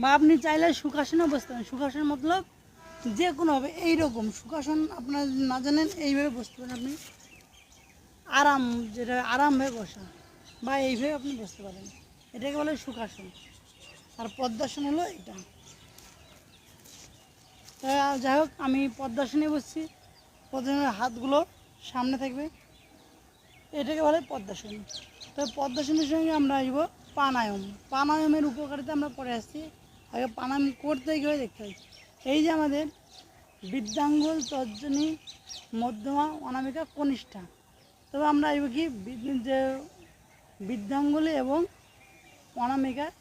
বা আপনি চাইলে সুখাসনেও বসতে পারেন। সুখাসন মতলব যে কোনো হবে এইরকম সুখাসন আপনার না জানেন এইভাবে বসতে পারেন আপনি, আরাম যেটা আরামভাবে বসা বা এইভাবে আপনি বসতে পারেন, এটাকে বলে সুখাসন। আর পদ্মাসন হলো এটা। যাই হোক আমি পদ্মাসনে বসছি। পদ্মাসনের হাতগুলো সামনে থাকবে, এটাকে বলে পদ্মাসন। তো পদ্মাসনের সঙ্গে আমরা আসবো প্রাণায়াম। প্রাণায়ামের উপকারিতা আমরা পরে আসছি, আগে প্রাণায়াম করতে গিয়ে দেখতে হয়। এই যে আমাদের বৃদ্ধাঙ্গুল, তর্জনী, মধ্যমা, অনামিকা, কনিষ্ঠা। তবে আমরা আসবো কি যে বৃদ্ধাঙ্গুলি এবং অনামিকার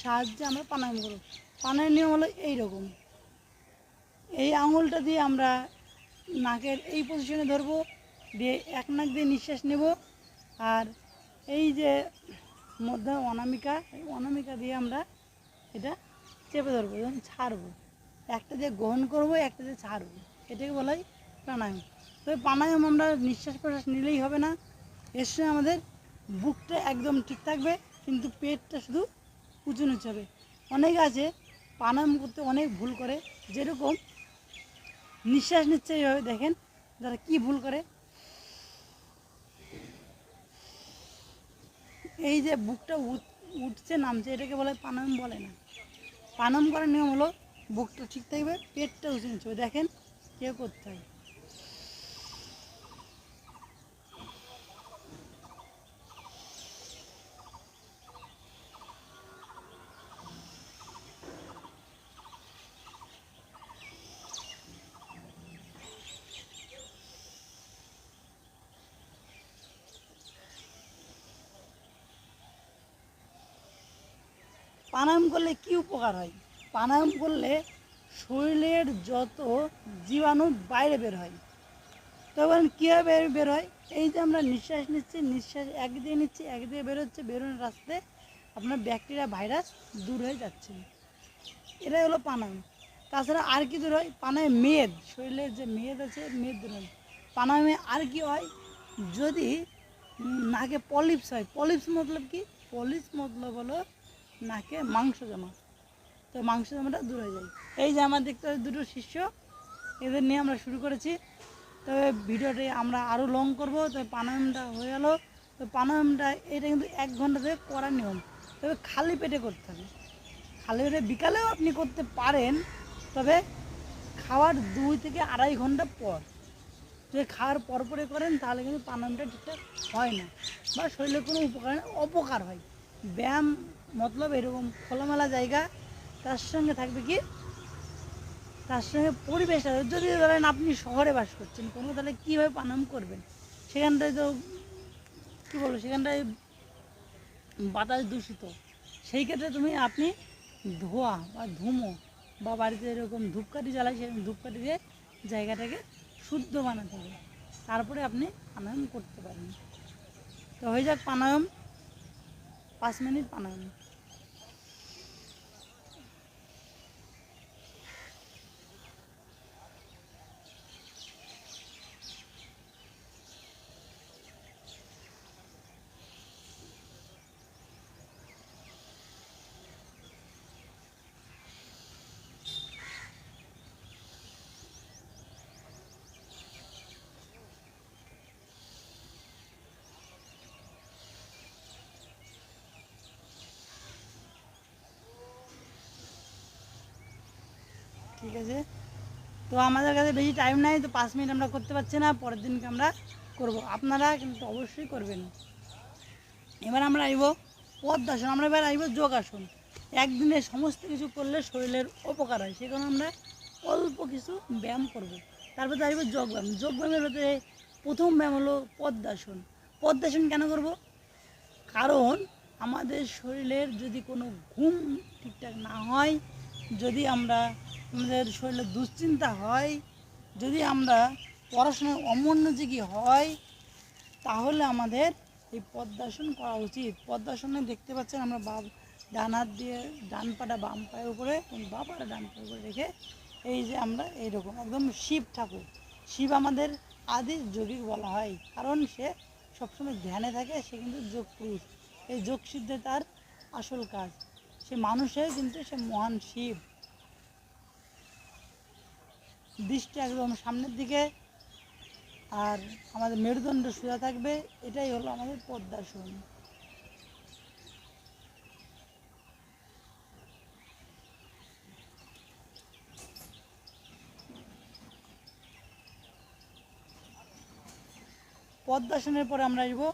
সাহায্যে আমরা প্রাণায়াম করব। প্রাণায়াম নিয়ম হলো এইরকম, এই আঙুলটা দিয়ে আমরা নাকের এই পজিশনে ধরবো, দিয়ে এক নাক দিয়ে নিঃশ্বাস নেব। আর এই যে মধ্য অনামিকা, এই অনামিকা দিয়ে আমরা এটা চেপে ধরবো, যখন ছাড়বো একটা দিয়ে গ্রহণ করবো, একটা দিয়ে ছাড়বো, এটাকে বলা হয় প্রাণায়াম। তবে প্রাণায়াম আমরা নিঃশ্বাস প্রশ্বাস নিলেই হবে না, এর সঙ্গে আমাদের বুকটা একদম ঠিক থাকবে, কিন্তু পেটটা শুধু উঁচু নিচু হবে। অনেকে আছে প্রাণায়াম করতে অনেক ভুল করে, যেরকম নিঃশ্বাস নিচ্ছে এইভাবে, দেখেন যারা কি ভুল করে, এই যে বুকটা উঠছে নামছে, এটাকে বলে প্রাণায়াম বলে না। প্রাণায়াম করার নিয়ম হলো বুকটা ঠিক থাকবে, পেটটা উঁচু নিচু হবে, দেখেন কেউ করতে হয়। প্রাণায়াম করলে কি উপকার হয়? প্রাণায়াম করলে শরীরের যত জীবাণু বাইরে বের হয়। তখন কীভাবে বের হয়? এই যে আমরা নিঃশ্বাস নিচ্ছি, নিঃশ্বাস একদিকে নিচ্ছি, একদিকে বেরোচ্ছে, বেরোনোর রাস্তায় আপনার ব্যাকটেরিয়া ভাইরাস দূর হয়ে যাচ্ছে, এটাই হলো প্রাণায়াম। তাছাড়া আর কি দূর হয়? প্রাণায়ামে মেদ, শরীরের যে মেদ আছে মেদ দূর হয়। প্রাণায়ামে আর কি হয়? যদি নাকে পলিপস হয়, পলিপস মতলব কি? পলিপস মতলব হলো নাকে মাংস জমা, তো মাংস জমাটা দূর হয়ে যায়। এই যে আমার দেখতে হয় দুটো শিষ্য, এদের নিয়ে আমরা শুরু করেছি। তবে ভিডিওটি আমরা আরও লং করব। তবে প্রাণায়ামটা হয়ে গেল। তো প্রাণায়ামটা এটা কিন্তু 1 ঘন্টা ধরে করার নিয়ম, তবে খালি পেটে করতে হবে। খালি পেটে বিকালেও আপনি করতে পারেন, তবে খাওয়ার 2 থেকে 2.5 ঘন্টা পর। যদি খাওয়ার পরপরে করেন তাহলে কিন্তু প্রাণায়ামটা ঠিকঠাক হয় না, বা শরীরের কোনো অপকার হয়। ব্যায়াম মতলব এরকম খোলামেলা জায়গা, তার সঙ্গে থাকবে কি, তার সঙ্গে পরিবেশটা। যদি ধরেন আপনি শহরে বাস করছেন কোনো, তাহলে কীভাবে প্রাণায়াম করবেন? সেখানটায় তো কী বলবো, সেখানটায় বাতাস দূষিত। সেই ক্ষেত্রে আপনি ধোঁয়া বা ধুমো, বা বাড়িতে এরকম ধূপকাঠি জ্বালাই, সেরকম ধূপকাঠি দিয়ে জায়গাটাকে শুদ্ধ বানাতে হবে, তারপরে আপনি প্রাণায়াম করতে পারেন। তো হয়ে যাক প্রাণায়াম, 5 মিনিট প্রাণায়াম। ঠিক আছে, তো আমাদের কাছে বেশি টাইম নাই, তো 5 মিনিট আমরা করতে পারছি না, পরের দিনকে আমরা করব। আপনারা কিন্তু অবশ্যই করবেন। এবার আমরা আইব পদ্মাসন, আমরা এবার আইব যোগাসন। একদিনে সমস্ত কিছু করলে শরীরের উপকার হয়, সে কারণে আমরা অল্প কিছু ব্যায়াম করব। তারপর তো আসবো যোগব্যায়াম। যোগব্যায়ামের ভেতরে প্রথম ব্যায়াম হলো পদ্মাসন। পদ্মাসন কেন করব? কারণ আমাদের শরীরের যদি কোনো ঘুম ঠিকঠাক না হয়, যদি আমাদের শরীরে দুশ্চিন্তা হয়, যদি আমরা পড়াশোনায় অমনোযোগী হয়, তাহলে আমাদের এই পদ্মাসন করা উচিত। পদ্মাসনে দেখতে পাচ্ছেন আমরা ডান হাত দিয়ে ডান পাটা বাম পায়ের উপরে এবং বাম পাটা ডান পায়ের উপরে রেখে, এই যে আমরা এইরকম একদম শিব ঠাকুর, শিব আমাদের আদি যোগী বলা হয়, কারণ সে সবসময় ধ্যানে থাকে, সে কিন্তু যোগ পুরুষ, এই যোগ সিদ্ধে তার আসল কাজ। সে মানুষের কিন্তু সে মহান শিব। দৃষ্টি একদম সামনের দিকে, আর আমাদের মেরুদণ্ড সোজা থাকবে। এটাই হলো আমাদের পদ্মাসন। পদ্মাসনের পরে আমরা আসবো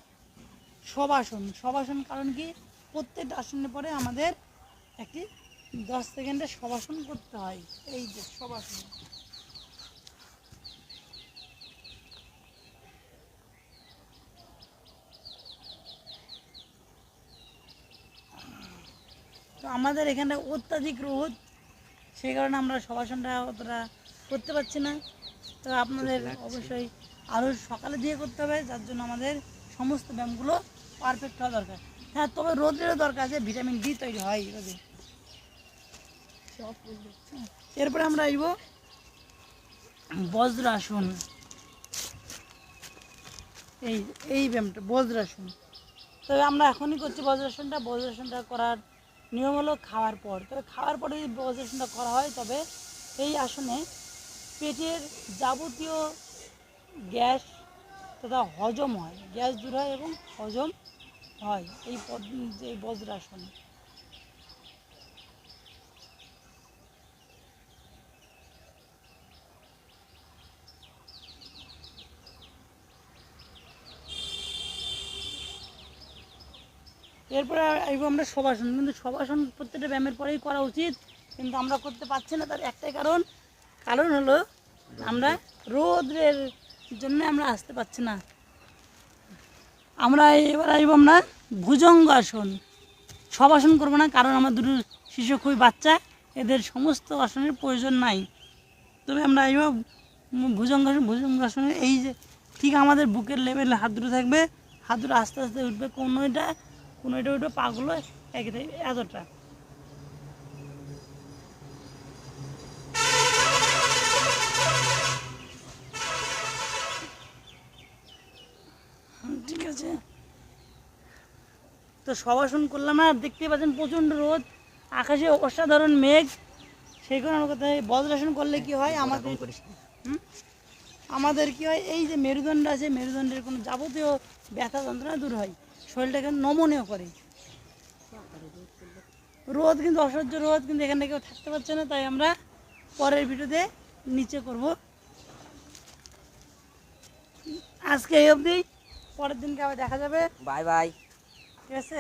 শবাসন। শবাসন কারণ কি, প্রত্যেকটা আসনের পরে আমাদের একটি 10 সেকেন্ডের শবাসন করতে হয়। এই যে শবাসন। তো আমাদের এখানে অত্যাধিক রোদ, সেই কারণে আমরা শবাসনটা অতটা করতে পারছি না। তো আপনাদের অবশ্যই আরও সকালে দিয়ে করতে হবে, যার জন্য আমাদের সমস্ত ব্যায়ামগুলো পারফেক্ট হওয়া দরকার। হ্যাঁ, তবে রোদেরও দরকার আছে, ভিটামিন ডি তৈরি হয় রোদে। এরপরে আমরা আসব বজ্রাসন। এই এই ব্যায়ামটা বজ্রাসন। তবে আমরা এখনই করছি বজ্রাসনটা। বজ্রাসনটা করার নিয়ম হলো খাওয়ার পর। তবে খাওয়ার পরে যদি বজ্রাসনটা করা হয়, তবে এই আসনে পেটের যাবতীয় গ্যাস তথা হজম হয়, গ্যাস দূর হয় এবং হজম হয় এই বজ্রাসন। এরপরে আসবো আমরা শবাসন। কিন্তু শবাসন প্রত্যেকটা ব্যায়ামের পরেই করা উচিত, কিন্তু আমরা করতে পারছি না। তার একটাই কারণ হলো আমরা রোদের জন্য আমরা আসতে পারছি না। আমরা এবার আসবো আমরা ভুজঙ্গাসন। শবাসন করবো না, কারণ আমার দুটো শিশু খুবই বাচ্চা, এদের সমস্ত আসনের প্রয়োজন নাই। তবে আমরা আসবো ভুজঙ্গাসন। ভুজঙ্গাসনে এই যে ঠিক আমাদের বুকের লেভেলে হাত দুটো থাকবে, হাত দুটো আস্তে আস্তে উঠবে, কোনোটা উঠবে, পাগুলো একই থাকবে, এতটা। ঠিক আছে, তো শবাসন করলাম না, দেখতে পাচ্ছেন প্রচণ্ড রোদ, আকাশে অসাধারণ মেঘ। সেই কারণে আমার কথা, বজ্রাসন করলে কি হয়, আমাদের কি হয়, এই যে মেরুদণ্ড আছে, মেরুদণ্ডের কোনো যাবতীয় ব্যথা যন্ত্রণা দূর হয়, শরীরটাকে নমনীয় করে। রোদ কিন্তু অসহ্য রোদ, কিন্তু এখানে কেউ থাকতে পারছে না, তাই আমরা পরের ভিডিওতে নিচে করব। আজকে এই অবধি, পরের দিনকে আবার দেখা যাবে। Bye bye. ঠিক আছে।